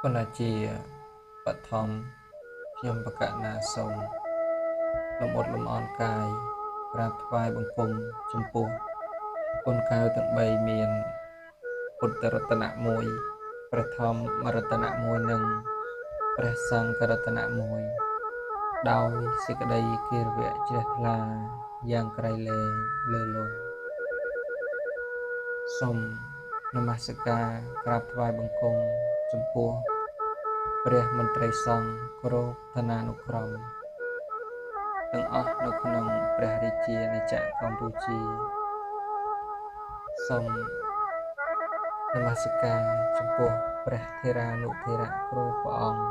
ប៉ុន្តែជាបឋមខ្ញុំបកណាសូមលំអត់លំអរកាយក្រាបថ្វាយបង្គំចំពោះគុណកៅទាំង3មានពុទ្ធរតនៈ1ព្រះធម្មរតនៈ1និងព្រះសង្ឃរតនៈ1ដោយសេចក្តីគិរវៈជ្រះថ្លាយ៉ាងក្រៃលែងលើលោកសូមនមស្ការក្រាបថ្វាយបង្គំចំពោះព្រះមន្ត្រីសង្ឃគោរពឋានានុក្រមទាំងអស់នៅក្នុងព្រះរាជាណាចក្រកម្ពុជាសូមនមស្ការចំពោះព្រះថេរានុថេរៈគ្រប់ព្រះអង្គ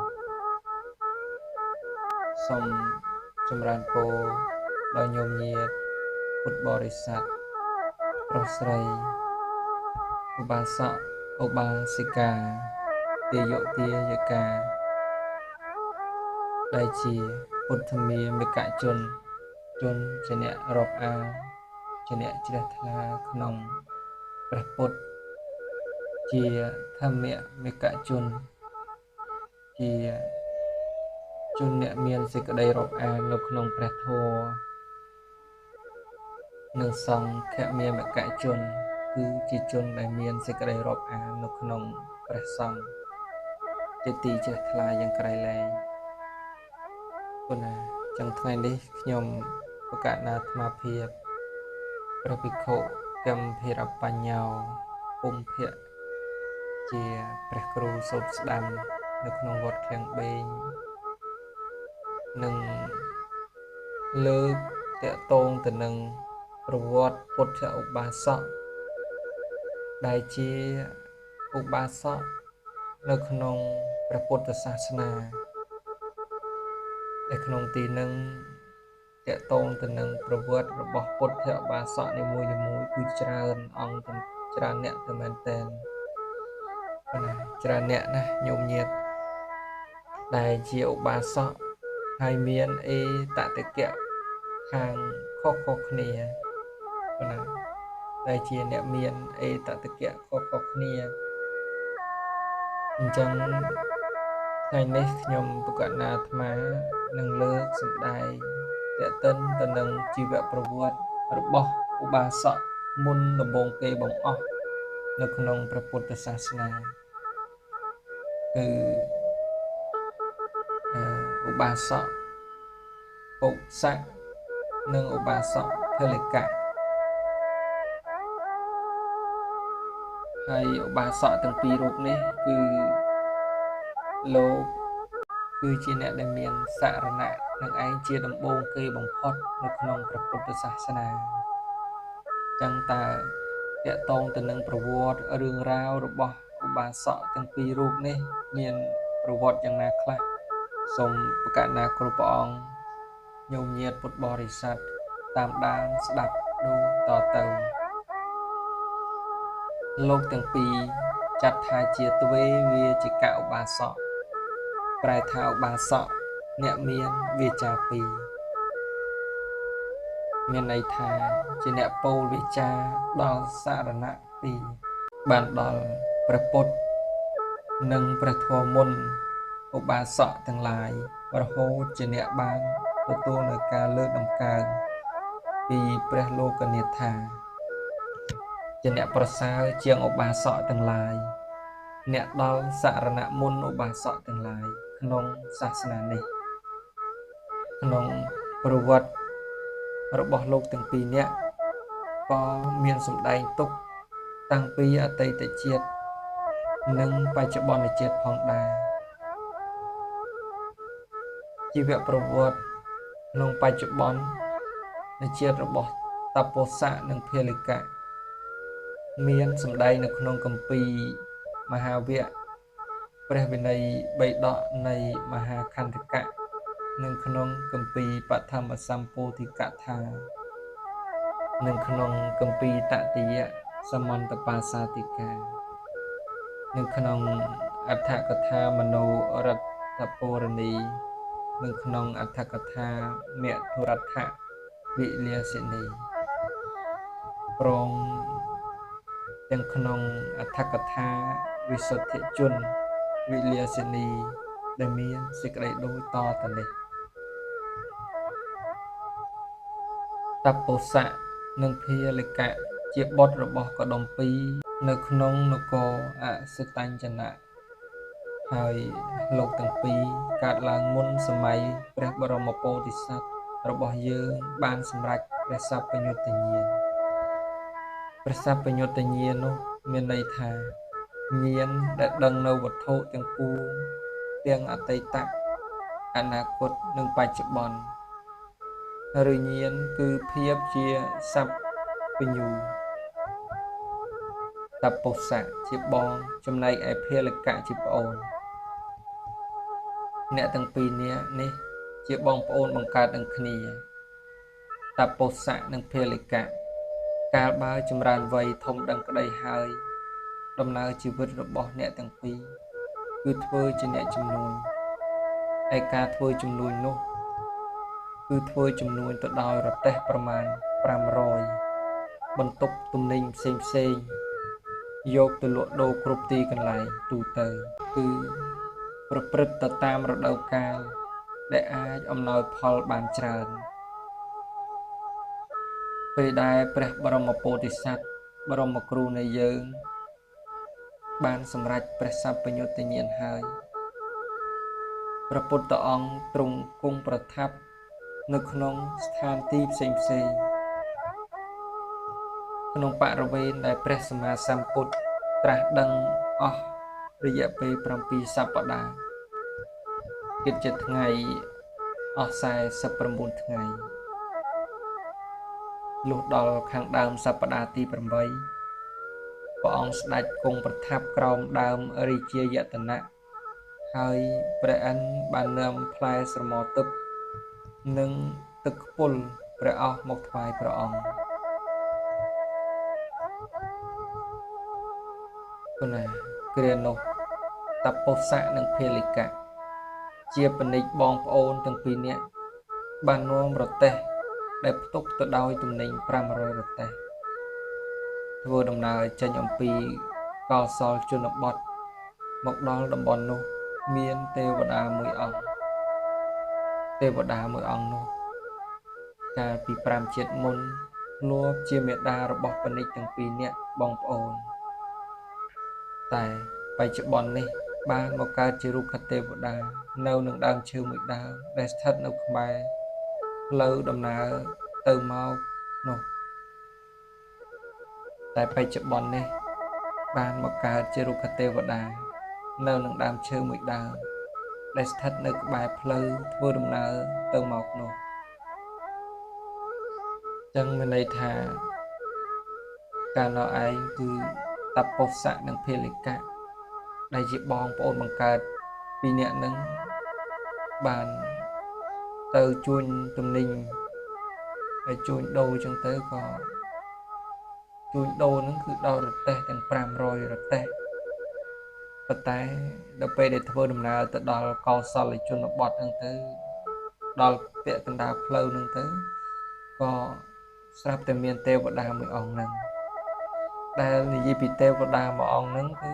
សូមចម្រើនពរដល់ញោមញាតពុទ្ធបរិស័ទប្រុសស្រីឧបាសកឧបាសិកាទាយកទាយិកាដែលជាពុទ្ធមាមិកជនជាអ្នករាប់អានជាអ្នកជ្រះថ្លាក្នុងព្រះពុទ្ធជាធម្មមិកជនជាជនអ្នកមានសេចក្តីរាប់អាននៅក្នុងព្រះធម៌និងសង្ឃមាមិកជនគឺជាជនដែលមានសេចក្តីរាប់អាននៅក្នុងព្រះសង្ឃជាទីជ្រះថ្លាយ៉ាងក្រៃលែងប៉ុន្តែចឹងថ្ងៃនេះខ្ញុំបកណាអាត្មាភាពព្រះភិក្ខុកម្មភិរបញ្ញោពុំភៈជាព្រះគ្រូសូត្រស្ដាំនៅក្នុងវត្តឃ្លាំងបេងនឹងលើកតាក់ទងទៅនឹងប្រវត្តិពុទ្ធឧបាសកដែលជាឧបាសកនៅក្នុងព្រះពុទ្ធសាសនានៅក្នុងទីនឹងតាក់ទងទៅនឹងប្រវត្តិរបស់ពុទ្ធឧបាសកនីមួយៗគឺច្រើនអង្គច្រើនអ្នកទៅមែនតើច្រើនអ្នកណាស់ញោមញាតដែលជាឧបាសកហើយមានអេតតកៈខាងខុសៗគ្នាប៉ុន្តែដែលជាអ្នកមានអេតតកៈខុសៗគ្នាអញ្ចឹងថ្ងៃនេះខ្ញុំបកណាអាត្មានឹងលើកសម្ដែងតេតិនទៅនឹងជីវប្រវត្តិរបស់ឧបាសកមុនដំបូងគេបង្អស់នៅក្នុងព្រះពុទ្ធសាសនាគឺឧបាសកពុសៈនិងឧបាសកពលិកៈហើយឧបាសកទាំងពីររូបនេះគឺលោកគឺជាអ្នកដែលមានសារណៈនឹងឯងជាដំបូងគេបំផុតនៅក្នុងព្រះពុទ្ធសាសនាចឹងតើតកតងទៅនឹងប្រវត្តិរឿងរ៉ាវរបស់ឧបាសកទាំងពីររូបនេះមានប្រវត្តិយ៉ាងណាខ្លះសូមប្រកាសណាគ្រប់ព្រះអង្គញោមញាតពុទ្ធបរិស័ទតាមដានស្ដាប់ដូចតទៅលោកទាំងពីរចាត់ថាជាទ្វេវាជកឧបាសកប្រែថាឧបាសកអ្នកមានវាចាពីរមានន័យថាជាអ្នកពោលវាចាដល់សារណៈពីរបានដល់ព្រះពុទ្ធនិងព្រះធម៌មុនឧបាសកទាំងឡាយរហូតជាអ្នកបានទទួលនៅការលើកដំកើងពីព្រះលោកនេថាជាអ្នកប្រសើរជាងឧបាសកទាំងឡាយអ្នកដល់សារណៈមុនឧបាសកទាំងឡាយក្នុងសាសនានេះក្នុងប្រវត្តិរបស់លោកទាំងពីរនាក់ក៏មានសម្ដែងទុកតាំងពីអតីតជាតិនិងបច្ចុប្បន្នជាតិផងដែរជីវប្រវត្តិក្នុងបច្ចុប្បន្ននៃជាតិរបស់តពោសៈនិងភាលិកៈមានសម្ដែងនៅក្នុងគម្ពីរមហាវគ្គព្រះវិន័យបិដកនៃមហាខន្តិកៈនិងក្នុងគម្ពីរបឋមសម្ពោធិកថានិងក្នុងគម្ពីរតតិយសមន្តបាសាតិកានិងក្នុងអដ្ឋកថាមនោរដ្ឋពរណីនិងក្នុងអដ្ឋកថាមធុរដ្ឋវិលាសិនីព្រមទាំងក្នុងអដ្ឋកថាវិសុទ្ធិជន វិលាសិនីដែលមានសេចក្តីដូចតទៅនេះតពុសៈនិងភាលិកៈជាបុត្ររបស់កដុម្ពីរនៅក្នុងនគរអសិតញ្ចនៈហើយលោកទាំងពីរកើតឡើងមុនសម័យព្រះបរមពោធិសត្វរបស់យើងបានសម្រេចព្រះសព្វញ្ញុតញ្ញាណព្រះសព្វញ្ញុតញ្ញាណនោះមានន័យថាញាណដែលដឹងនៅវត្ថុទាំងពួងទាំងអតីតអនាគតនិងបច្ចុប្បន្នឬញាណគឺភាពជាសព្វបញ្ញូតពុសៈជាបងចំណែកឯភាលិកៈជាប្អូនអ្នកទាំងពីរនាក់នេះជាបងប្អូនបង្កើតនឹងគ្នាតពុសៈនិងភាលិកៈកាលបើចម្រើនវ័យធំដឹងក្តីហើយដំណើរជីវិតរបស់អ្នកទាំងពីរគឺធ្វើជាអ្នកជំនួញឯការធ្វើជំនួញនោះគឺធ្វើជំនួញទៅដោយរទេះប្រមាណ500បន្ទប់ទំនិញផ្សេងយកទៅលក់ដូរគ្រប់ទីកន្លែងទូទៅគឺប្រព្រឹត្តទៅតាមរដូវកាលដែលអាចអំណោយផលបានច្រើនពេលដែលព្រះបរមពោធិសត្វបរមគ្រូនៃយើងបានសម្រេចព្រះសព្វញ្ញុតញ្ញាណហើយព្រះពុទ្ធអង្គទ្រង់គង់ប្រថាប់នៅក្នុងស្ថានទីផ្សេងក្នុងបរិវេណដែលព្រះសម្មាសម្ពុទ្ធត្រាស់ដឹងអស់រយៈពេល7សប្តាហ៍គិតជាថ្ងៃអស់49ថ្ងៃលុះដល់ខាងដើមសប្តាហ៍ទី8ព្រះអង្គស្ដេចគង់ប្រថាប់ក្រោមដើមរាជាយតនៈហើយព្រះអិនបាននាំផ្លែស្រមោលទឹកនិងទឹកខ្ពុលព្រះអស់មកថ្វាយព្រះអង្គគណាគ្រានោះតពុសៈនិងភាលិកៈជាបនិចបងប្អូនទាំងពីរនាក់បាននាំរទេះដែលផ្ទុកទៅដោយទំនិញ500រទេះធ្វើដំណើរចេញអំពីកោសលជនបទមកដល់តំបន់នោះមានទេវតាមួយអង្គនោះកាលពី5ជាតិមុនធ្លាប់ជាមេដារបស់បនិចទាំងពីរនាក់បងប្អូនតែបច្ចុប្បន្ននេះបានមកកើតជារុក្ខទេវតានៅនឹងដើមឈើមួយដើមដែលស្ថិតនៅក្បែរផ្លូវដំណើរទៅមកនោះតែបច្ចុប្បន្ននេះបានមកកើតជារុក្ខទេវតានៅនឹងដើមឈើមួយដើមដែលស្ថិតនៅក្បែរផ្លូវធ្វើដំណើរទៅមកនោះចឹងមានន័យថាកាលនោះឯងគឺតពុសៈនិងភាលិកៈដែលជាបងប្អូនបង្កើតពីរនាក់នឹងបានទៅជួញទំនិញហើយជួញដូរចឹងទៅក៏ជួញដូរហ្នឹងគឺដោយរទេះទាំង500រទេះប៉ុន្តែដល់ពេលដែលធ្វើដំណើរទៅដល់កោសលជនបទហ្នឹងទៅដល់ពាក់កណ្ដាលផ្លូវហ្នឹងទៅក៏ស្រាប់តែមានទេវតាមួយអង្គហ្នឹងដែលនិយាយពីទេវតាមួយអង្គហ្នឹងគឺ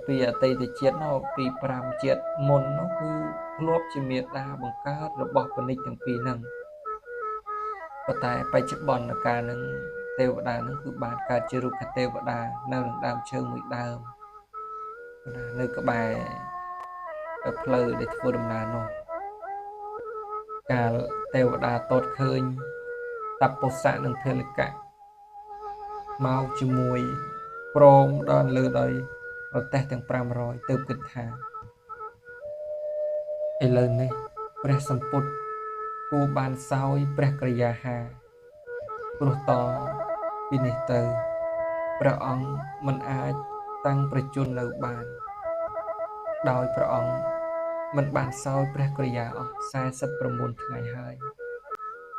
ពីអតីតជាតិនោះពី5ជាតិមុននោះគឺធ្លាប់ជាមេដាបង្កើតរបស់បនិចទាំងពីរហ្នឹងប៉ុន្តែបច្ចុប្បន្នកាលហ្នឹងទេវតាហ្នឹងគឺបានកើតជារុក្ខទេវតានៅនឹងដើមឈើមួយដើមនៅក្បែរផ្លូវដែលធ្វើដំណើរនោះកាលទេវតាតតឃើញតពុសៈនិងភាលិកៈមកជាមួយព្រមដល់លើដោយរទេះទាំង500ទើបគិតថាឥឡូវនេះព្រះសម្ពុទ្ធគួរបានសោយព្រះក្រយាហាព្រោះតពីនេះទៅព្រះអង្គមិនអាចតាំងប្រជញ្ញនៅបានដោយព្រះអង្គមិនបានសោយព្រះក្រយាអស់49ថ្ងៃហើយ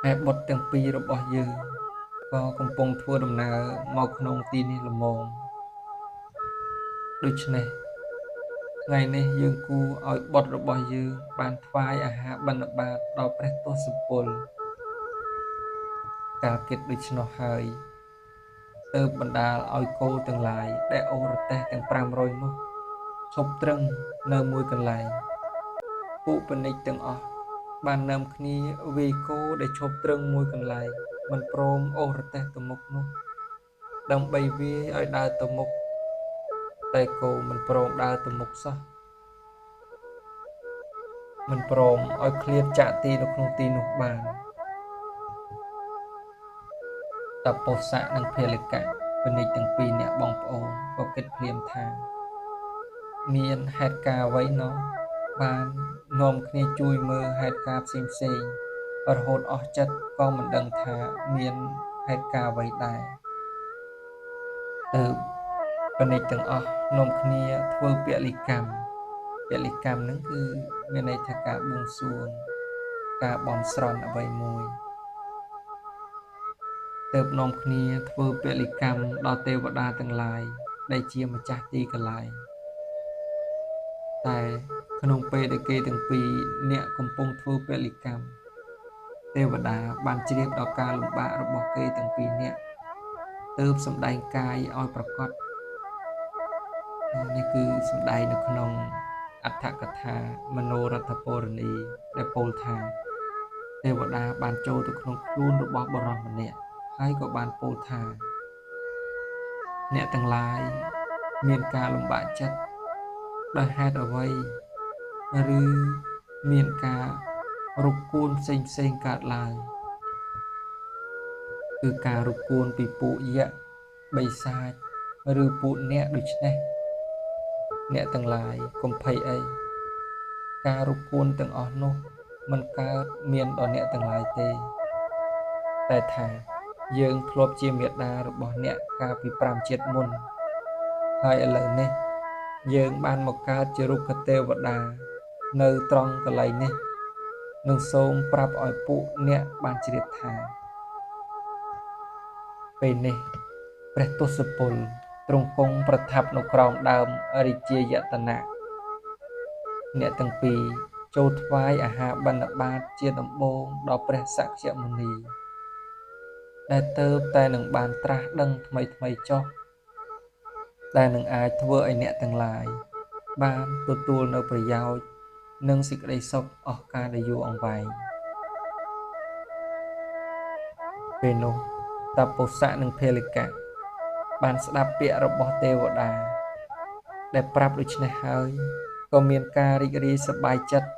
ហើយបុត្រទាំងពីររបស់យើងក៏កំពុងធ្វើដំណើរមកក្នុងទីនេះល្មមដូច្នេះថ្ងៃនេះយើងគួរឲ្យបុត្ររបស់យើងបានថ្វាយអាហារបិណ្ឌបាតដល់ព្រះទសពលកាលគិតដូច្នោះហើយទើបបណ្ដាលឲ្យគោទាំងឡាយដែលអូររទេះទាំង500នោះ ឈប់ត្រឹងនៅមួយកន្លែងពួកពាណិជ្ជទាំងអស់បាននាំគ្នាវាយគោដែលឈប់ត្រឹងមួយកន្លែងមិនព្រមអូសរទេះទៅមុខនោះដើម្បីវាយឲ្យដើរទៅមុខតែគោមិនព្រមដើរទៅមុខសោះមិនព្រមឲ្យឃ្លាតចាក់ទីនៅក្នុងទីនោះបានតពោសៈនិងភាលិកៈពាណិជ្ជទាំងពីរនាក់បងប្អូនក៏គិតភ្លាមថាមានហេតុការណ៍អ្វីណោះបាននាំគ្នាជួយមើលហេតុការណ៍ផ្សេងរហូតអស់ចិត្តក៏មិនដឹងថាមានហេតុការណ៍អ្វីដែរទើបពាណិជ្ជទាំងអស់នាំគ្នាធ្វើពលិកម្មហ្នឹងគឺមានន័យថាការបួងសួងការបន់ស្រន់អ្វីមួយទើបនាំគ្នាធ្វើពលិកម្មដល់ទេវតាទាំងឡាយដែលជាម្ចាស់ទីកន្លែងតែក្នុងពេលដែលគេទាំងពីរអ្នកកំពុងធ្វើពលិកម្មទេវតាបានជ្រាបដល់ការលំបាករបស់គេទាំងពីរនាក់ទើបសម្ដែងកាយឲ្យប្រកបនេះគឺសម្ដែងនៅក្នុងអដ្ឋកថាមនោរដ្ឋពរណីដែលពោលថាទេវតាបានចូលទៅក្នុងខ្លួនរបស់បុរសម្នាក់ហើយក៏បានពោលថាអ្នកទាំងឡាយមានការលំបាកចិត្តដោយហេតុអ្វីឬមានការរកគួនផ្សេងកើតឡើងគឺការរកគួនពីពួកយក្សបិសាចឬពួកអ្នកដូច្នេះអ្នកទាំងឡាយកុំភ័យអីការរកគួនទាំងអស់នោះមិនកើតមានដល់អ្នកទាំងឡាយទេតែថាយើងធ្លាប់ជាមេដារបស់អ្នកកាលពី5ជាតិមុនហើយឥឡូវនេះយើងបានមកកើតជារុក្ខទេវតានៅត្រង់កន្លែងនេះនឹងសូមប្រាប់ឲ្យពួកអ្នកបានជ្រាបថាពេលនេះព្រះទស្សពលទ្រង់គង់ប្រថាប់នៅក្រោមដើមរាជាយតនៈអ្នកទាំងពីរចូលថ្វាយអាហារបិណ្ឌបាតជាដំបូងដល់ព្រះសក្យមុនីដែលទៅតែនឹងបានត្រាស់ដឹងថ្មីចុះដែលនឹងអាចធ្វើឲ្យអ្នកទាំងឡាយបានទទួលនៅប្រយោជន៍និងសេចក្តីសុខអស់កាលដែលយូរអង្វែងពេលនោះតពោសៈនិងភាលិកៈបានស្ដាប់ពាក្យរបស់ទេវតាដែលប្រាប់ដូច្នេះហើយក៏មានការរីករាយសប្បាយចិត្ត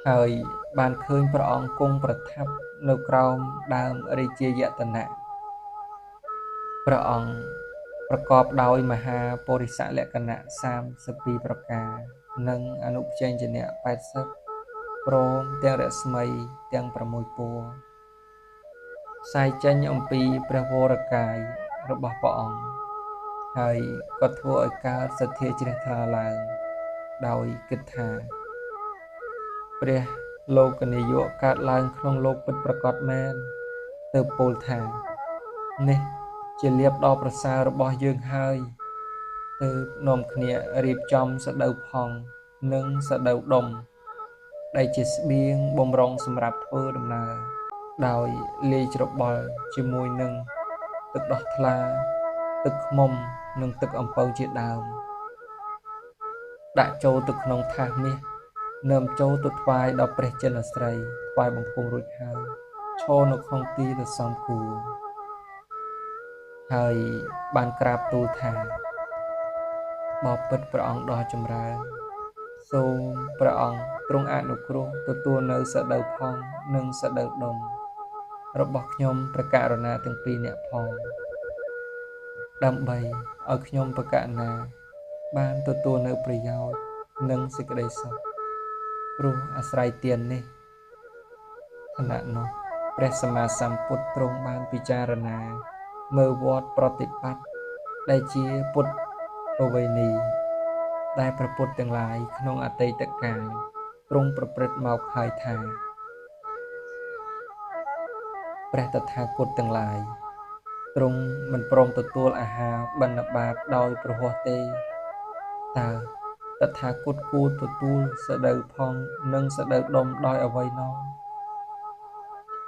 ហើយបានឃើញព្រះអង្គគង់ប្រថាប់នៅក្រោមដើមរាជាយតនៈព្រះអង្គប្រកបដោយមហាពុរិសលក្ខណៈ32ប្រការនិងអនុព្យញ្ជនៈ80ព្រមទាំងរស្មីទាំង6ពណ៌ផ្សាយចេញអំពីព្រះវរកាយរបស់ព្រះអង្គហើយក៏ធ្វើឲ្យកើតសទ្ធាជ្រះថ្លាឡើងដោយគិតថាព្រះលោកនាយកកើតឡើងក្នុងលោកពិតប្រាកដមែនទើបពោលថានេះជាលាភដ៏ប្រសើររបស់យើងហើយទើបនាំគ្នារៀបចំសដៅផង់និងសដៅដុំដែលជាស្បៀងបំរុងសម្រាប់ធ្វើដំណើរដោយលាយច្របល់ជាមួយនឹងទឹកដោះថ្លាទឹកឃ្មុំនិងទឹកអំពៅជាដើមដាក់ចូលទៅក្នុងថាសមាសនាំចូលទៅថ្វាយដល់ព្រះចិនស្រីថ្វាយបង្គំរួចហើយឈរនៅក្នុងទីដ៏សមគួរហើយបានក្រាបទូលថាបបិទ្ធព្រះអង្គដ៏ចម្រើនសូមព្រះអង្គទ្រង់អនុគ្រោះទទួលនៅសដៅផងនិងសដៅដុំរបស់ខ្ញុំព្រះករុណាទាំងពីរនាក់ផងដើម្បីឲ្យខ្ញុំព្រះករុណាបានទទួលនៅប្រយោជន៍និងសេចក្តីសុខព្រោះអាស្រ័យទាននេះខណៈនោះព្រះសម្មាសម្ពុទ្ធទ្រង់បានពិចារណាមើលវត្តប្រតិបត្តិដែលជាពុទ្ធប្រវេណីដែលព្រះពុទ្ធទាំងឡាយក្នុងអតីតកាលទ្រង់ប្រព្រឹត្តមកហើយថាព្រះតថាគតទាំងឡាយទ្រង់មិនព្រមទទួលអាហារបិណ្ឌបាតដោយប្រហ័សទេតើតថាគតគួរទទួលសដៅផងនិងសដៅដុំដោយអ្វីណោ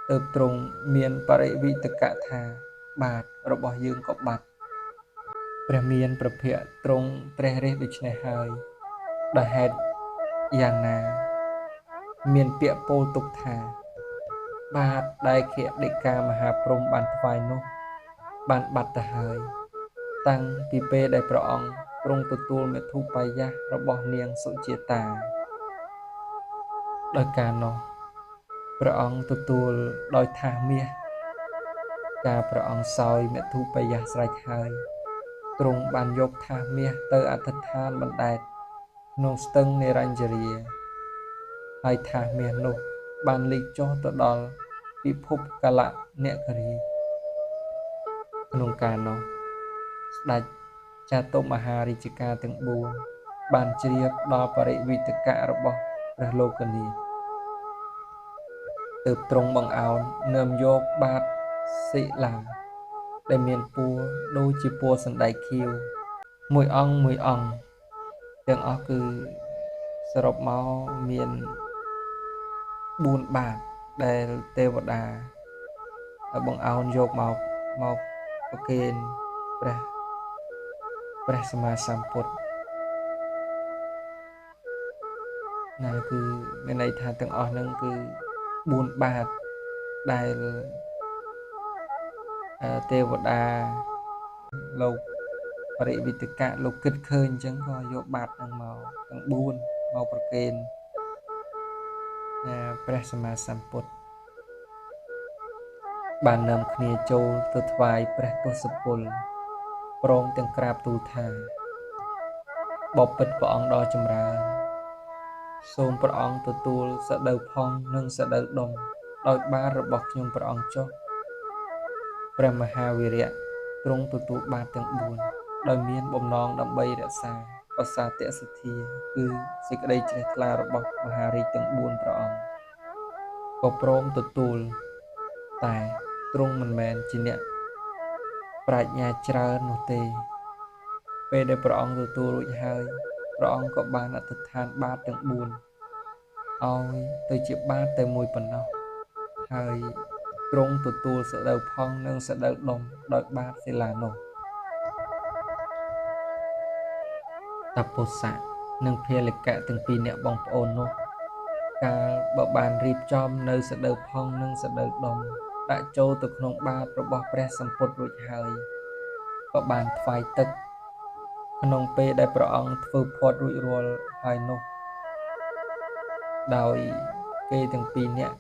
ទើបទ្រង់មានបរិវិតកៈថាបាតរបស់យើងក៏បាត់ ព្រះមានប្រភពទ្រង់ព្រះរាជដូច្នេះហើយដោយហេតុយ៉ាងណាមានពាក្យពោលទុកថាបាទដែលខដេកាមហាព្រហ្មបានថ្វាយនោះបានបាត់ទៅហើយតាំងពីពេលដែលព្រះអង្គទ្រង់ទទួលមេធុបាយៈរបស់នាងសុជាតាដោយការនោះព្រះអង្គទទួលដោយថាសមាសការព្រះអង្គសោយមេធុបាយៈស្រេចហើយទ្រង់បានយកថាសមាសទៅអធិដ្ឋានបណ្ដែតក្នុងស្ទឹងនិរញ្ជរាហើយថាសមាសនោះបានលិចចុះទៅដល់ពិភពកាលៈនគរីក្នុងការនោះស្ដេចចាតុមហារាជការទាំង4បានជ្រាបដល់បរិវិតកៈរបស់ព្រះលោកនាថទើបទ្រង់បង្អោននឹមយកបាតសិលាដែលមានពណ៌ដូចជាពណ៌សណ្ដែកខៀវមួយអង្គទាំងអស់គឺសរុបមកមាន4បាតដែលទេវតាបង្អោនយកមកប្រគេនព្រះសម្មាសម្ពុទ្ធណាគឺមានន័យថាទាំងអស់ហ្នឹងគឺ4បាតដែលទេវតាលោកបរិវិតកៈលោកគិតឃើញអញ្ចឹងក៏យកបាតហ្នឹងមកទាំង4មកប្រគេនព្រះសម្មាសម្ពុទ្ធបាននាំគ្នាចូលទៅថ្វាយព្រះទសពលព្រមទាំងក្រាបទូលថាបបិទ្ធព្រះអង្គដ៏ចម្រើនសូមព្រះអង្គទទួលសដៅផងនិងសដៅដុំដោយបាតរបស់ខ្ញុំព្រះអង្គចុះព្រះមហាវីរៈទ្រង់ទទួលបាតទាំង4ដោយមានបំណងដើម្បីរក្សាបសាទសទ្ធាគឺសេចក្តីជ្រះថ្លារបស់មហារាជទាំង4ព្រះអង្គក៏ព្រមទទួលតែទ្រង់មិនមែនជាអ្នកប្រាជ្ញាច្រើននោះទេពេលដែលព្រះអង្គទទួលរួចហើយព្រះអង្គក៏បានអធិដ្ឋានបាតទាំង4ឲ្យទៅជាបាតតែមួយប៉ុណ្ណោះហើយទ្រង់ទទួលសដៅផងនិងសដៅដុំដោយបាតសិលានោះតពុសៈនិងភាលកៈទាំងពីរអ្នកបងប្អូននោះកាលបើបានរៀបចំនៅសដៅផងនិងសដៅដុំដាក់ចូលទៅក្នុងបាតរបស់ព្រះសម្ពុទ្ធរួចហើយក៏បានថ្វាយទឹកក្នុងពេលដែលព្រះអង្គធ្វើផាត់រួចរាល់ហើយនោះដោយគេទាំងពីរនាក់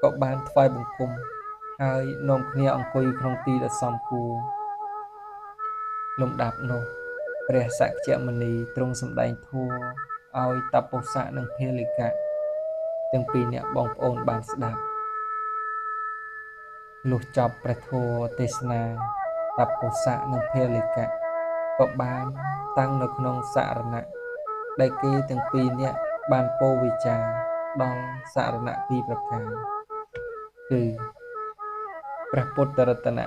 ក៏បានថ្វាយបង្គំហើយនាំគ្នាអង្គុយក្នុងទីដ៏សមគួរលំដាប់នោះព្រះសក្យមុនីទ្រង់សម្ដែងធម៌ឲ្យតពុសៈនិងភាលកៈទាំងពីរនាក់បងប្អូនបានស្ដាប់លុះចប់ព្រះធម៌ទេសនាតពុសៈនិងភាលកៈក៏បានតាំងនៅក្នុងសារណៈដែលគេទាំងពីរនាក់បានពោលវិចារដល់សារណៈ2ប្រការគឺព្រះពុទ្ធរតនៈ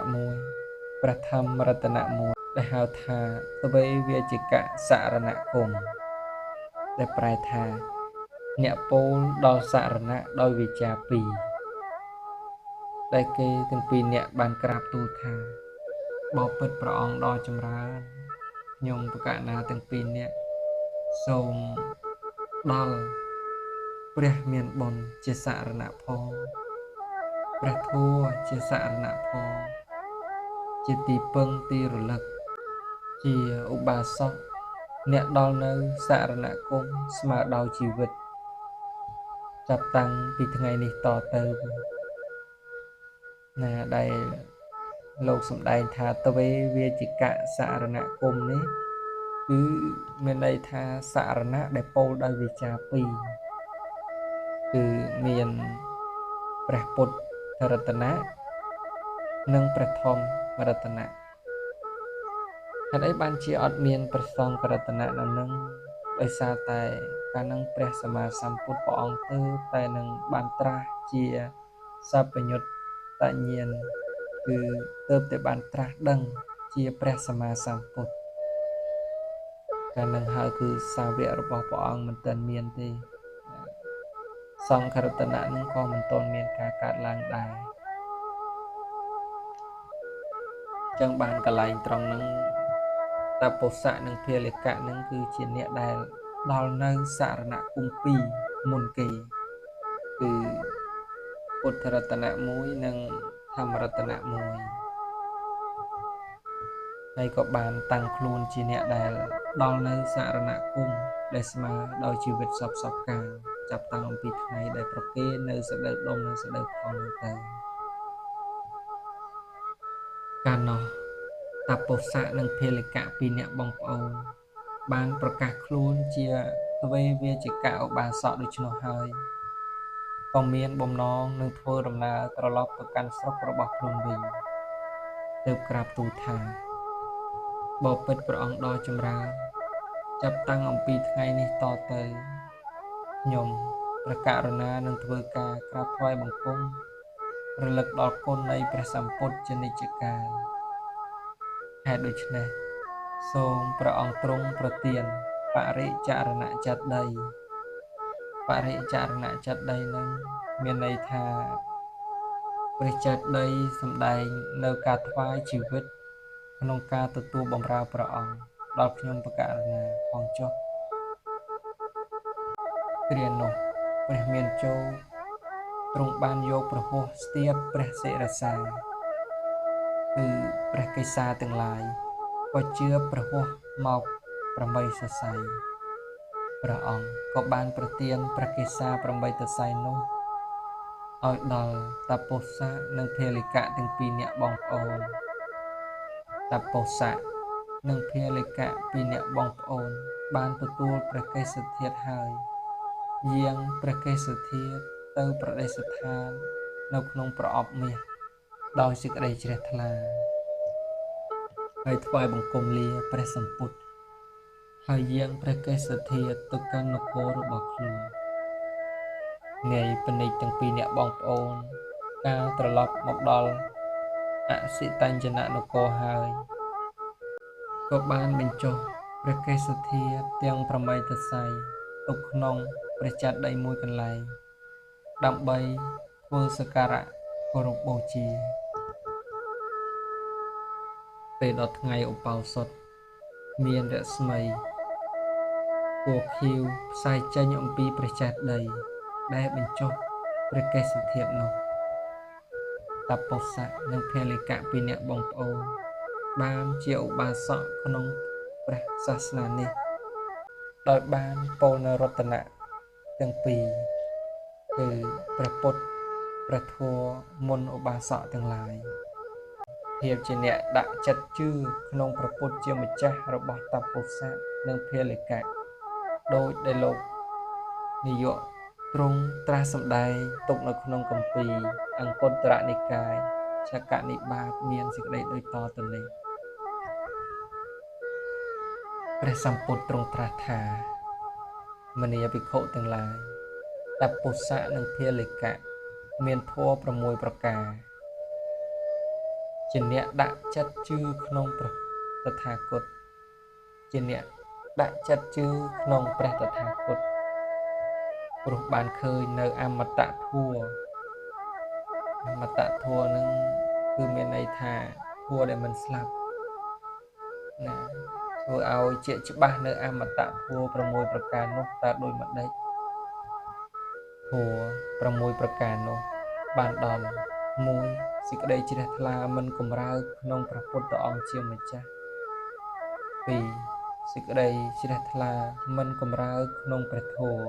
1ព្រះធម្មរតនៈ1ដែលហៅថាទ្វេវាជកសារណគមដែលប្រែថាអ្នកពោលដល់សារណៈដោយវិចារ2ដែលគេទាំងពីរនាក់បានក្រាបទូលថាបបិទ្ធព្រះអង្គដ៏ចម្រើនខ្ញុំបកណាទាំងពីរនាក់សូមដល់ព្រះមានបុណ្យជាសារណៈផងព្រះធម៌ជាសារណៈផងជាទីពឹងទីរលឹកជាឧបាសកអ្នកដល់នៅសារណគមស្មើដោយជីវិតចាប់តាំងពីថ្ងៃនេះតទៅណាដែលលោកសម្ដែងថាទ្វេវាជកសារណគមនេះគឺមានន័យថាសារណៈដែលពោលដោយវិចារ2គឺមានព្រះពុទ្ធរតនៈនិងព្រះធម្មរតនៈហេតុអីបានជាអត់មានព្រះសង្ឃរតនៈនៅនឹងដោយសារតែកាលនឹងព្រះសម្មាសម្ពុទ្ធព្រះអង្គទើបតែនឹងបានត្រាស់ជាសัพពញុត្តញ្ញាណគឺទើបតែបានត្រាស់ដឹងជាព្រះសម្មាសម្ពុទ្ធកាលនឹងហើយគឺសាវករបស់ព្រះអង្គមិនទាន់មានទេសង្ឃរតនៈនឹងក៏មិនទាន់មានការកើតឡើងដែរចឹងបានកន្លែងត្រង់ហ្នឹងត តពោសៈនិងភាលិកៈនឹងគឺជាអ្នកដែលដល់នៅសារណៈគុំពីរមុនគេគឺពុទ្ធរតនៈ1និងធម្មរតនៈ1ហើយក៏បានតាំងខ្លួនជាអ្នកដែលដល់នៅសារណៈគុំដែលស្មើដោយជីវិតសពកាលចាប់តាំងអំពីថ្ងៃដែលប្រគេននៅសដូវដុំនិងសដូវខំនោះទៅកាលនោះតពោសៈនិងភាលិកៈពីរអ្នកបងប្អូនបានប្រកាសខ្លួនជាទ្វេវាជកឧបាសកដូច្នោះហើយក៏មានបំណងនឹងធ្វើដំណើរត្រឡប់ទៅកាន់ស្រុករបស់ខ្លួនវិញទើបក្រាបទូលថាបបិទ្ធព្រះអង្គដ៏ចម្រើនចាប់តាំងអំពីថ្ងៃនេះតទៅខ្ញុំព្រះករុណានឹងធ្វើការក្រាបថ្វាយបង្គំរលឹកដល់គុណនៃព្រះសម្ពុទ្ធជានិច្ចកាលហេតុដូច្នេះសូមព្រះអង្គទ្រង់ប្រទានបរិច្ចារណចេតិយបរិច្ចារណចេតិយនឹងមានន័យថាព្រះចេតិយសម្ដែងនៅការថ្វាយជីវិតក្នុងការទទួលបម្រើព្រះអង្គដល់ខ្ញុំបកករណាផងចុះគ្រានោះព្រះមានជោទ្រង់បានយកព្រះហស្ថស្ទាបព្រះសិរសាគឺព្រះកេសាទាំងឡាយក៏ជឿព្រះហស្ថមក8សរសៃព្រះអង្គក៏បានប្រទានព្រះកេសា8សរសៃនោះឲ្យដល់តពោសៈនិងភាលិកៈទាំងពីរនាក់បងប្អូនតពោសៈនិងភាលិកៈពីរនាក់បងប្អូនបានទទួលព្រះកេសធាតុហើយយាងព្រះកេសធាតុទៅប្រទេសស្ថាននៅក្នុងប្រអប់មាសដោយសេចក្តីជ្រះថ្លាហើយថ្វាយបង្គំលាព្រះសម្ពុទ្ធហើយយាងព្រះកេសធាតុទៅកាន់នគររបស់ខ្លួនថ្ងៃពាណិជ្ជទាំងពីរនាក់បងប្អូនការត្រឡប់មកដល់អសិតញ្ញនគរហើយក៏បានបញ្ចុះព្រះកេសធាតុទាំង8ទសៃទៅក្នុងព្រះចេតិយមួយកន្លែងដើម្បីធ្វើសក្ការៈគោរពបូជាពេលដល់ថ្ងៃឧបោសថមានរស្មីពណ៌ខៀវផ្សាយចេញអំពីព្រះចេតិយដែលបញ្ចុះព្រះកេសធាតុនោះតពោសៈនិងភាលិកៈពីរនាក់បងប្អូនបានជាឧបាសកក្នុងព្រះសាសនានេះដោយបានពោលនៅរតនៈទាំងពីរគឺព្រះពុទ្ធព្រះធម៌មុនឧបាសកទាំងឡាយភាពជាអ្នកដាក់ចិត្តជឿក្នុងព្រះពុទ្ធជាម្ចាស់របស់តពោសៈនិងភាលិកៈដោយដែលលោកនាយកទ្រង់ត្រាស់សម្ដែងទុកនៅក្នុងគម្ពីរអង្គតរនិកាយឆក្កនិបាតមានសេចក្តីដូចតទៅនេះព្រះសម្ពុទ្ធទ្រង់ត្រាស់ថាមនីភិក្ខុទាំងឡាយតពោសៈនិងភាលិកៈមានធម៌6ប្រការជាអ្នកដាក់ចិត្តជឿក្នុងព្រះតថាគតជាអ្នកដាក់ចិត្តជឿក្នុងព្រះតថាគតព្រោះបានឃើញនៅអមតៈធัวអមតៈធัวនឹងគឺមានន័យថាធัวដែលមិនស្លាប់ណាធ្វើឲ្យជាច្បាស់នៅអមតៈធัว6ប្រការនោះតើដូចម្ដេចធัว6ប្រការនោះបានដល់1សេចក្តីជ្រះថ្លាមិនកំរើកក្នុងព្រះពុទ្ធអង្គជាម្ចាស់2សេចក្តីជ្រះថ្លាមិនកំរើកក្នុងព្រះធម៌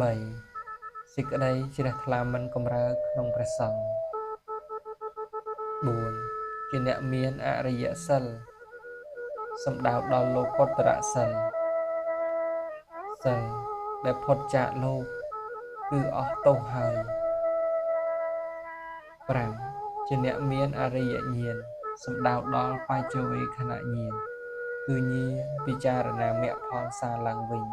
3សេចក្តីជ្រះថ្លាមិនកំរើកក្នុងព្រះសង្ឃ4ជាអ្នកមានអរិយសិលសំដៅដល់លោកុត្តរសិលសិលដែលផុតចាកលោកគឺអស់ទោសហើយ5ជាអ្នកមានអរិយញាណសំដៅដល់បច្ចវេខណញាណគឺញាណពិចារណាមគ្គផលសារឡើងវិញ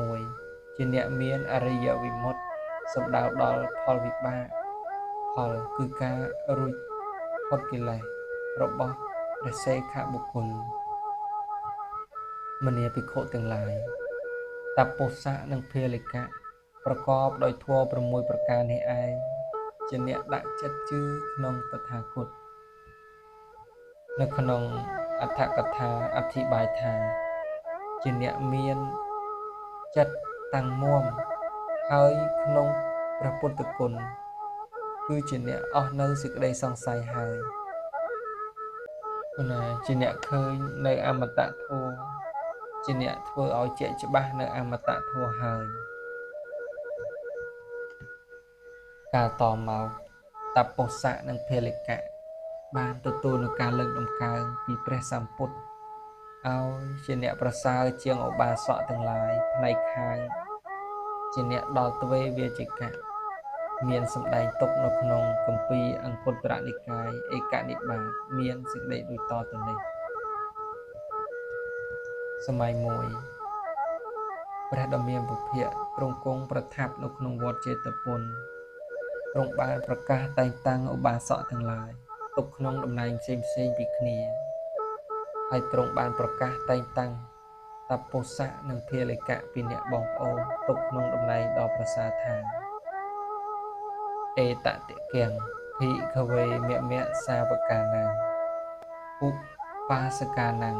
6ជាអ្នកមានអរិយវិមុតតិសំដៅដល់ផលវិបាកផលគឺការរួចផុតកិលេសរបស់ព្រះសេខបុគ្គលមនាភិក្ខុទាំងឡាយតពោសៈនិងភាលិកៈប្រកបដោយធម៌6ប្រការនេះឯងជាអ្នកដាក់ចិត្តជឿក្នុងតថាគត នៅក្នុងអត្ថកថាអធិប្បាយថាជាអ្នកមានចិត្តតាំងមាំហើយក្នុងព្រះពុទ្ធគុណគឺជាអ្នកអស់នៅសេចក្តីសង្ស័យហើយណាជាអ្នកឃើញនៅអមតៈធម៌ជាអ្នកធ្វើឲ្យជាក់ច្បាស់នៅអមតៈធម៌ហើយកាលតមកតពុស្សៈនិងភាលិកៈបានទទួលនូវការលើកដំកើងពីព្រះសម្ពុទ្ធឲ្យជាអ្នកប្រសើរជាងឧបាសកទាំងឡាយផ្នែកខាងជាអ្នកដល់ទ្វេវាជិកៈមានសម្ដែងទុកនៅក្នុងគម្ពីរអង្គតរនិកាយឯកនិបាតមានសេចក្តីដូចតទៅនេះសម័យមួយព្រះដ៏មានពុភៈទ្រង់គង់ប្រថាប់នៅក្នុងវត្តចេតពុនទ្រង់បានប្រកាសតែងតាំងឧបាសកទាំងឡាយទុកក្នុងតំណែងផ្សេងៗពីគ្នាហើយទ្រង់បានប្រកាសតែងតាំងតពុស្សៈនិងភាលិកៈពីអ្នកបងប្អូនទុកក្នុងតំណែងដ៏ប្រសើរថាអេតតិគំភិក្ខវេមមៈសាវកានាឧបាសកានា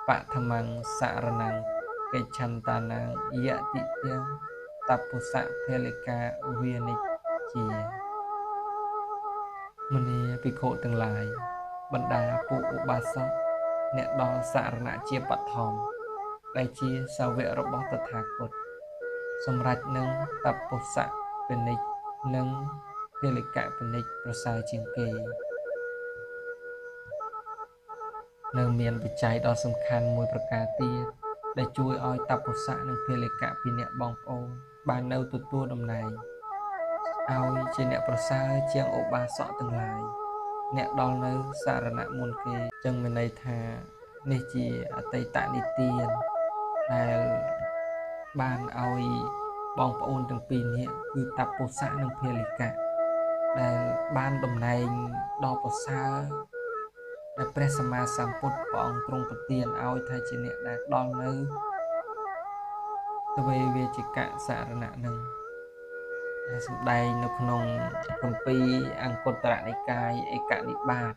បឋមង្សសារណង្កិច្ឆន្តានាយតិទាំងតពុស្សៈភាលិកាវានិច្ជាមនីភិក្ខុទាំងឡាយបណ្ដាពួកឧបាសកអ្នកដល់សារណៈជាបឋមដែលជាសាវករបស់តថាគតសម្រាប់នឹងតពុស្សៈពាណិជ្ជនិងភាលិកៈពាណិជ្ជប្រសើរជាងគេនៅមានបច្ច័យដ៏សំខាន់មួយប្រការទៀតដែលជួយឲ្យតពុស្សៈនិងភាលិកៈពីអ្នកបងប្អូនបាននៅទទួលតំណែងឲ្យជាអ្នកប្រសើរជាងឧបាសកទាំងឡាយអ្នកដល់នៅសារណៈមុនគេចឹងមានន័យថានេះជាអតីតនិទានដែលបានឲ្យបងប្អូនទាំងពីរនេះគឺតពុស្សៈនិងភាលិកៈដែលបានតំណែងដ៏ប្រសើរដែលព្រះសម្មាសម្ពុទ្ធព្រះអង្គទ្រង់ប្រទានឲ្យថាជាអ្នកដែលដល់នៅទ្វេវាជិកៈសារណៈនឹងដែលសម្ដែងនៅក្នុងគម្ពីរអង្គតរនិកាយឯកនិបាត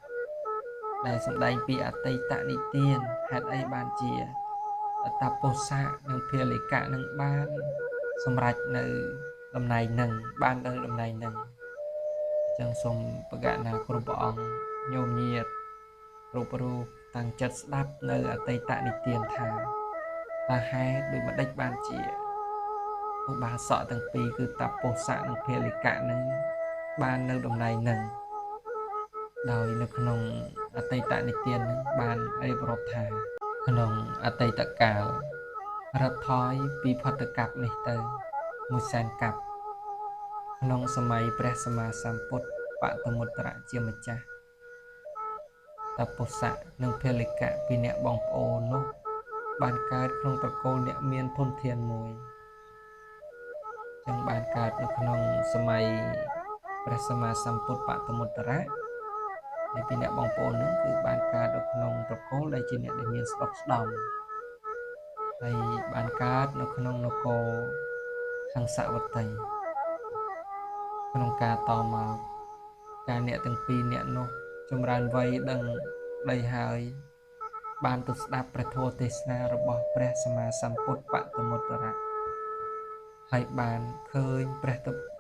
ដែលសម្ដែងពីអតីតនិទានហេតុអីបានជាតពុស្សៈនិងភាលិកៈនឹងបានសម្រេចនៅតំណែងនឹងបាននៅតំណែងនឹងចឹងសូមបកណាគ្រប់ព្រះអង្គញោមញាតគ្រប់រូបតាំងចិត្តស្ដាប់នៅអតីតនិទានថាតើហេតុដូចម្ដេចបានជាឧបាសកទាំងពីរគឺតពុស្សៈនិងភាលិកៈនឹងបាននៅតំណែងនឹងដោយនៅក្នុងអតីតនិទាននឹងបានរៀបរាប់ថាក្នុងអតីតកាលរដ្ឋថយពីផតកັບនេះទៅ100,000កັບក្នុងសម័យព្រះសម្មាសម្ពុទ្ធបតមុត្តរៈជាម្ចាស់តពុស្សៈនិងភាលិកៈពីអ្នកបងប្អូននោះបានកើតក្នុងត្រកូលអ្នកមានធនធានមួយចឹងបានកើតនៅក្នុងសម័យព្រះសម្មាសម្ពុទ្ធបតមុត្តរៈហើយពីអ្នកបងប្អូននឹងគឺបានកើតនៅក្នុងត្រកូលដែលជាអ្នកដែលមានស្ដុកស្ដំហើយបានកើតនៅក្នុងនគរហង្សវតីក្នុងការតមកការអ្នកទាំងពីរអ្នកនោះចម្រើនវ័យដឹងដីហើយបានទៅស្ដាប់ព្រះធម៌ទេសនារបស់ព្រះសម្មាសម្ពុទ្ធបតមុត្តរៈហើយបានឃើញព្រះ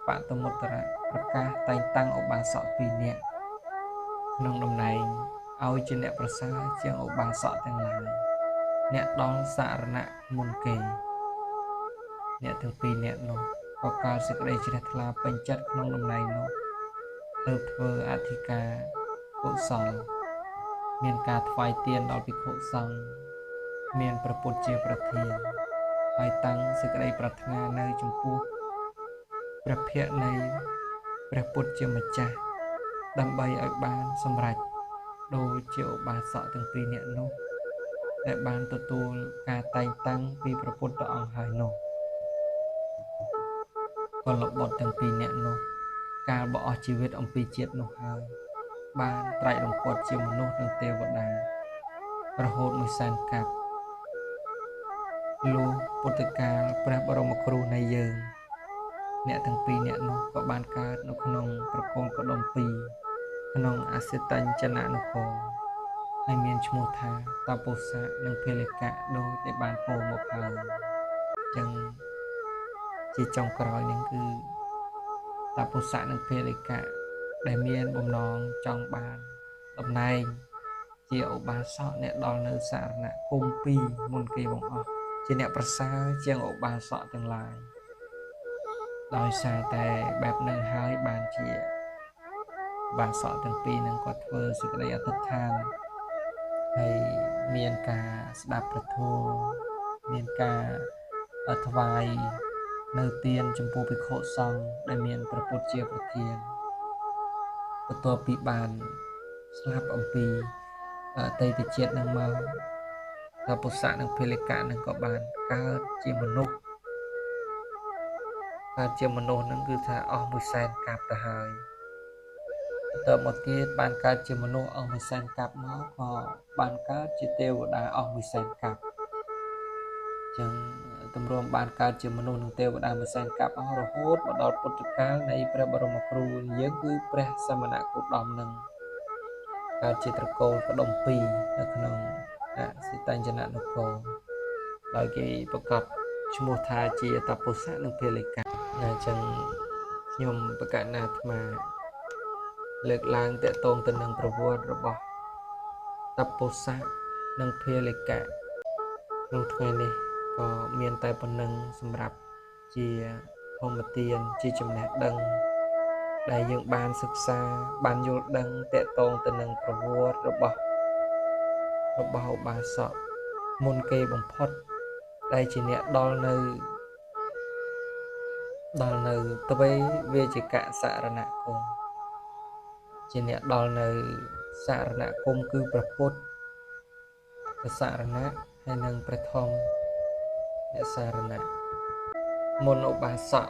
បតមុត្តរៈប្រកាសតែងតាំងឧបាសកពីរនាក់ក្នុងតំណែងឲ្យជាអ្នកប្រសើរជាងឧបាសកទាំងឡាយអ្នកដល់សារណៈមុនគេអ្នកទាំងពីរអ្នកនោះក៏កើតសេចក្តីជ្រះថ្លាពេញចិត្តក្នុងតំណែងនោះទៅធ្វើអធិការកុសលមានការថ្វាយទានដល់ភិក្ខុសង្ឃមានព្រះពុទ្ធជាប្រធានហើយតាំងសេចក្តីប្រាថ្នានៅចំពោះព្រះភក្ត្រនៃព្រះពុទ្ធជាម្ចាស់ដើម្បីឲ្យបានសម្រេចដូចជាឧបាសកទាំងពីរនាក់នោះដែលបានទទួលការតែងតាំងពីព្រះពុទ្ធអង្គហើយនោះកុលបុត្រទាំងពីរនាក់នោះកាលបអស់ជីវិតអំពីជាតិនោះហើយបានត្រែករង្គត់ជាមនុស្សនិងទេវតារហូត100,000កັບលុះពុទ្ធកាលព្រះបរមគ្រូនៃយើងអ្នកទាំងពីរអ្នកនោះក៏បានកើតនៅក្នុងត្រកូលកដុំ2ក្នុងអសិតញ្ចននគរ ហើយមានឈ្មោះថាតពុសៈនិងភាលិកៈដោយតែបានពោលមកហើយចឹងជាចុងក្រោយនឹងគឺតពុសៈនិងភាលិកៈដែលមានបំណងចង់បានតំណែងជាឧបាសកអ្នកដល់នៅសារណគម2មុនគេបង្អស់ជាអ្នកប្រសើរជាងឧបាសកទាំងឡាយដោយសារតែបែបនឹងហើយបានជាបាសកទាំងពីរនឹងគាត់ធ្វើសេចក្តីអធិដ្ឋានហើយមានការស្ដាប់ព្រះធម៌មានការថ្វាយនៅទានចំពោះភិក្ខុសង្ឃដែលមានព្រះពុទ្ធជាប្រធានបន្ទាប់ពីបានស្លាប់អំពីអតីតជាតិនឹងមកតពុសៈនិងភាលិកៈនឹងក៏បានកើតជាមនុស្សនឹងគឺថាអស់100,000កាប់ទៅហើយបន្ទាប់មកទៀតបានកើតជាមនុស្សអស់100,000កាប់មកក៏បានកើតជាទេវតាអស់100,000កាប់ចឹងទម្រាំបានកើតជាមនុស្សនិងទេវតា100,000កាប់អស់រហូតមកដល់ពុទ្ធកាលនៃព្រះបរមគ្រូយើងគឺព្រះសមណគោតមនឹងកើតជាត្រកូលកដុំ2នៅក្នុងអសិតញ្ញនគរដោយគេប្រកាសឈ្មោះថាជាតពុសៈនិងភាលិកៈអញ្ចឹងខ្ញុំបកណាអាត្មាលើកឡើងតកតងទៅនឹងប្រវត្តិរបស់តពុសៈនិងភាលិកៈក្នុងថ្ងៃនេះក៏មានតែប៉ុណ្្នឹងសម្រាប់ជាធម្មទានជាចំណេះដឹងដែលយើងបានសិក្សាបានយល់ដឹងតកតងទៅនឹងប្រវត្តិរបស់ឧបាសកមុនគេបំផុតដែលជាអ្នកដល់នៅទ្វេវាជកសរណគមជាអ្នកដល់នៅសារណគមគឺព្រះពុទ្ធសរណៈហើយនិងព្រះធម្មអ្នកសារណៈមុនឧបាសក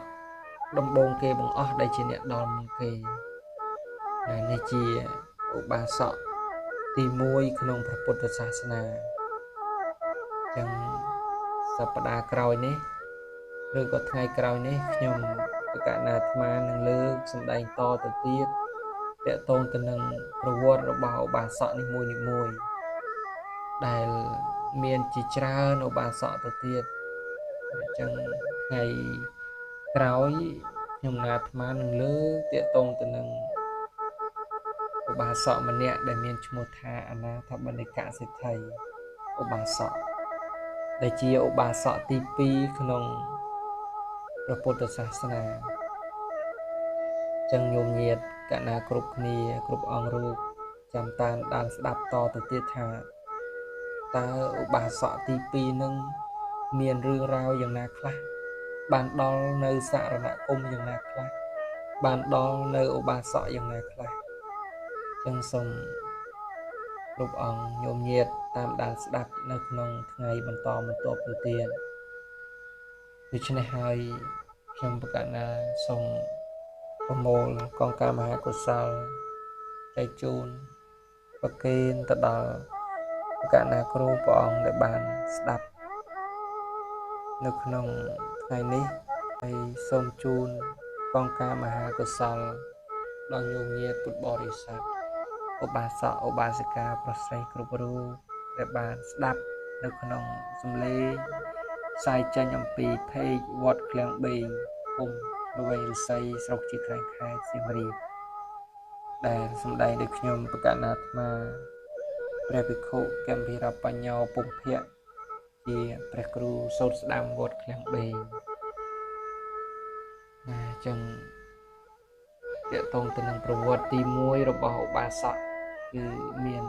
ដំបូងគេបង្អស់ដែលជាអ្នកដល់មុនគេហើយនេះជាឧបាសកទី1ក្នុងព្រះពុទ្ធសាសនាចឹងសប្តាហ៍ក្រោយនេះឬក៏ថ្ងៃក្រោយនេះខ្ញុំបកណាអាត្មានឹងលើកសម្ដែងតទៅទៀតតកតងទៅនឹងប្រវត្តិរបស់ឧបាសកនីមួយដែលមានជាច្រើនឧបាសកទៅទៀតអញ្ចឹងថ្ងៃក្រោយខ្ញុំអាត្មានឹងលើកតកតងទៅនឹងឧបាសកម្នាក់ដែលមានឈ្មោះថាអនាថបណ្ឌិកសិទ្ធិឧបាសកដែលជាឧបាសកទី2ក្នុងព្រះពុទ្ធសាសនាចឹងញោមញាតកណាគ្រប់គ្នាគ្រប់អង្គរូបចាំតាមដានស្ដាប់តទៅទៀតថាតើឧបាសកទី2នឹងមានរឿងរ៉ាវយ៉ាងណាខ្លះបានដល់នៅសារណគមយ៉ាងណាខ្លះបានដល់នៅឧបាសកយ៉ាងណាខ្លះចឹងសូមគ្រប់អង្គញោមញាតតាមដានស្ដាប់នៅក្នុងថ្ងៃបន្តបន្ទាប់ទៅទៀតដូច្នេះហើយខ្ញុំបកណាសូមប្រមូលកងការមហាកុសលចែកជូនប្រគេនទៅដល់បកណាគ្រូព្រះអង្គដែលបានស្ដាប់នៅក្នុងថ្ងៃនេះហើយសូមជូនកងការមហាកុសលដល់ញោមញាតពុទ្ធបរិស័ទឧបាសកឧបាសិកាប្រុសស្រីគ្រប់រូបដែលបានស្ដាប់នៅក្នុងសំឡេងផ្សាយចេញអំពីเพจវត្តឃ្លាំងបេងភូមិល្វីរិស័យស្រុកជាក្រែងខេត្តសៀមរាបដែលសម្ដែងដោយខ្ញុំបកណាអាត្មាព្រះភិក្ខុកម្ភិរបញ្ញោពុម្ភៈជាព្រះគ្រូសូត្រស្ដាំវត្តឃ្លាំងបេងណាចឹងតកតងទៅនឹងប្រវត្តិទី1របស់ឧបាសកគឺមាន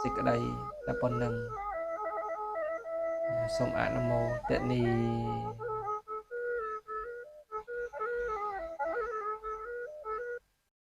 សេចក្តីតែប៉ុណ្្នឹងសូមអនុមោទនា